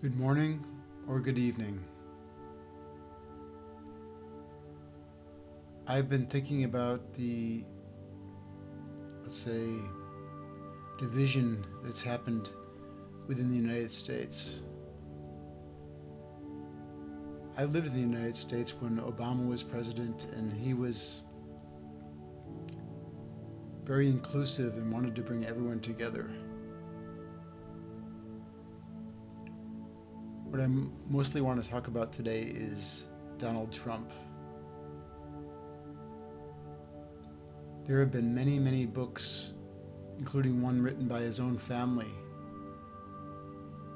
Good morning or good evening. I've been thinking about the, let's say, division that's happened within the United States. I lived in the United States when Obama was president, and he was very inclusive and wanted to bring everyone together. What I mostly want to talk about today is Donald Trump. There have been many, many books, including one written by his own family,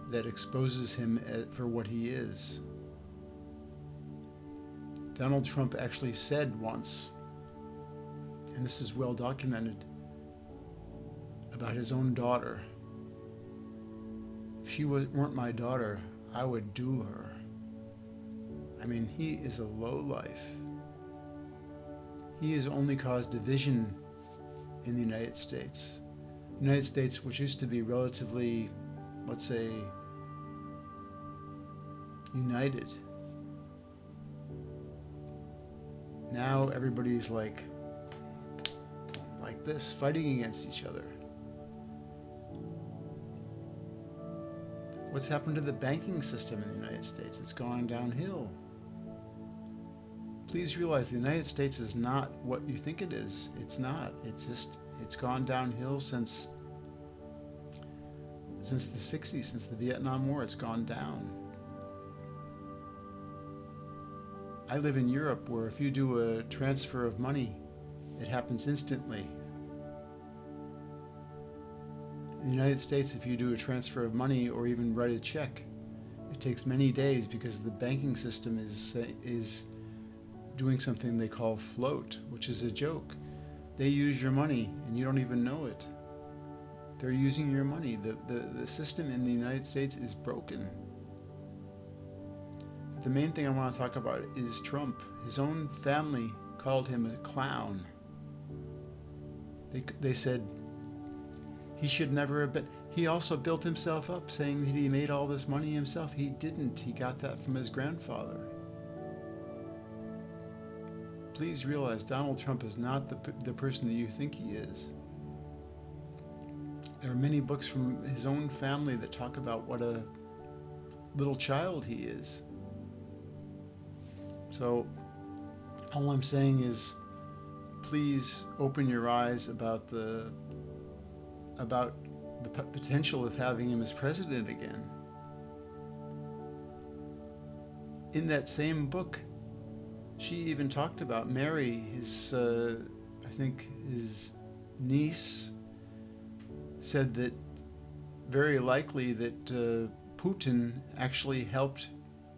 that exposes him for what he is. Donald Trump actually said once, and this is well documented, about his own daughter, if she weren't my daughter, I would do her. I mean, he is a lowlife. He has only caused division in the United States. The United States, which used to be relatively, let's say, united. Now everybody's like this, fighting against each other. What's happened to the banking system in the United States? It's gone downhill. Please realize the United States is not what you think it is. It's not. It's gone downhill since the 60s, since the Vietnam War. It's gone down. I live in Europe, where if you do a transfer of money, it happens instantly. In the United States, if you do a transfer of money or even write a check, it takes many days because the banking system is doing something they call float, which is a joke. They use your money and you don't even know it. They're using your money. The system in the United States is broken. The main thing I want to talk about is Trump. His own family called him a clown. They said he should never have been. He also built himself up, saying that he made all this money himself. He didn't. He got that from his grandfather. Please realize Donald Trump is not the person that you think he is. There are many books from his own family that talk about what a little child he is. So all I'm saying is, please open your eyes about the potential of having him as president again. In that same book, she even talked about Mary, I think his niece, said that very likely that Putin actually helped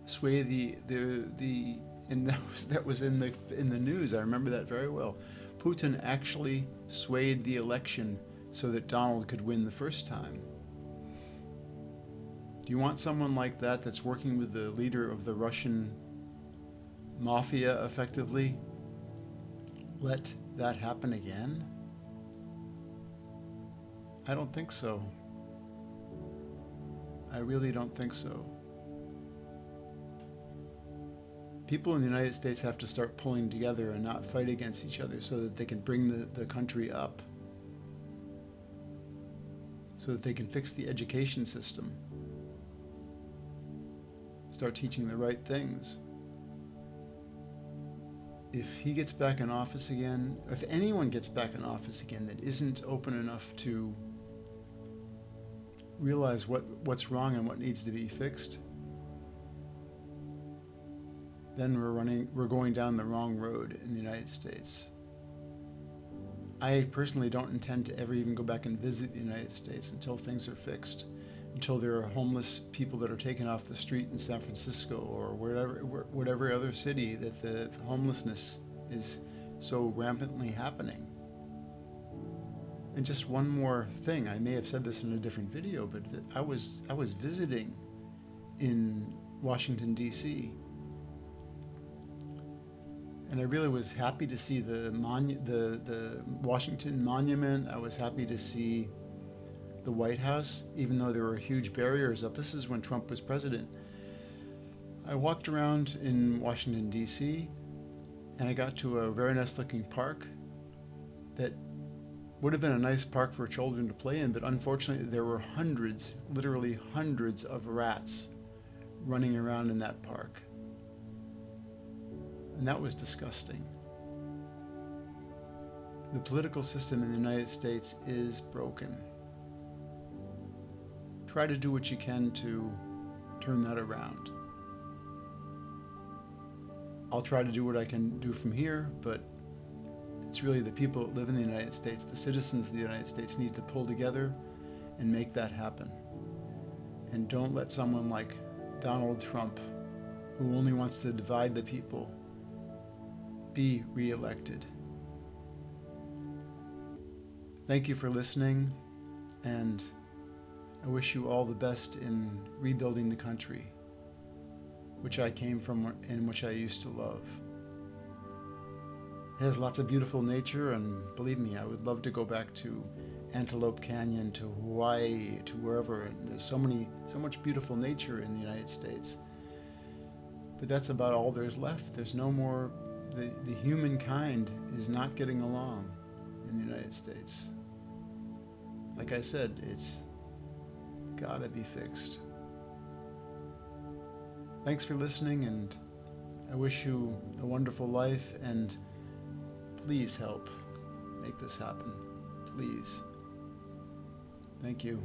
sway and that was in the news. I remember that very well. Putin actually swayed the election so that Donald could win the first time. Do you want someone like that that's working with the leader of the Russian mafia effectively? Let that happen again? I don't think so. I really don't think so. People in the United States have to start pulling together and not fight against each other so that they can bring the country up, so that they can fix the education system, start teaching the right things. If he gets back in office again, if anyone gets back in office again that isn't open enough to realize what's wrong and what needs to be fixed, then we're going down the wrong road in the United States. I personally don't intend to ever even go back and visit the United States until things are fixed, until there are homeless people that are taken off the street in San Francisco or whatever other city that the homelessness is so rampantly happening. And just one more thing, I may have said this in a different video, but I was visiting in Washington, D.C., and I really was happy to see the Washington Monument. I was happy to see the White House, even though there were huge barriers up. This is when Trump was president. I walked around in Washington, D.C., and I got to a very nice looking park that would have been a nice park for children to play in, but unfortunately there were hundreds, literally hundreds of rats running around in that park. And that was disgusting. The political system in the United States is broken. Try to do what you can to turn that around. I'll try to do what I can do from here, but it's really the people that live in the United States, the citizens of the United States, need to pull together and make that happen. And don't let someone like Donald Trump, who only wants to divide the people, be reelected. Thank you for listening, and I wish you all the best in rebuilding the country, which I came from and which I used to love. It has lots of beautiful nature, and believe me, I would love to go back to Antelope Canyon, to Hawaii, to wherever. And there's so much beautiful nature in the United States. But that's about all there's left. There's no more, the humankind is not getting along in the United States. Like I said, it's gotta be fixed. Thanks for listening, and I wish you a wonderful life, and please help make this happen. Please. Thank you.